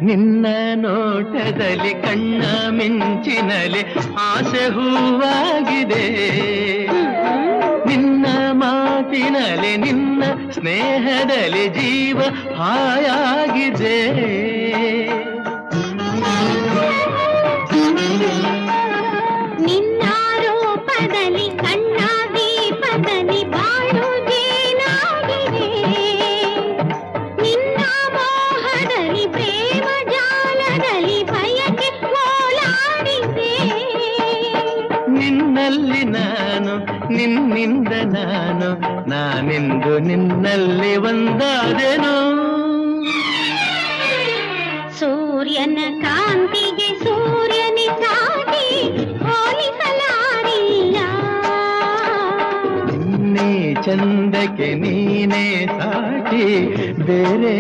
ನಿನ್ನ ನೋಟದಲ್ಲಿ ಕಣ್ಣ ಮಿಂಚಿನಲೆ ಆಸೆ ಹೂವಾಗಿದೆ. ನಿನ್ನ ಮಾತಿನಲೆ ನಿನ್ನ ಸ್ನೇಹದಲ್ಲಿ ಜೀವ ಹಾಯಾಗಿದೆ. ನಿನ್ನ ರೂಪದಲ್ಲಿ ಕಣ್ಣ ದೀಪದಲ್ಲಿ ಬಾಳು ಜೇನಾಗಿದೆ. ನಿನ್ನ ಮೋಹದಲ್ಲಿ ಪ್ರೇಮ ಜಾಲದಲ್ಲಿ ಬಯಕೆ ಓಲಾಡಿದೆ. ನಿನ್ನಲ್ಲಿ ನಾನು ನಿನ್ನಿಂದ ನಾನೆಂದು ನಿನ್ನಲ್ಲಿ ಒಂದಾದೆನು. ಸೂರ್ಯನ ಕಾಂತಿಗೆ ಸೂರ್ಯನೇ ಸಾಟಿ ಹೋಲಿಸಲಾರಿಲ್ಲ. ನಿನ್ನೆ ಚಂದಕ್ಕೆ ನೀನೇ ಸಾಟಿ ಬೇರೆ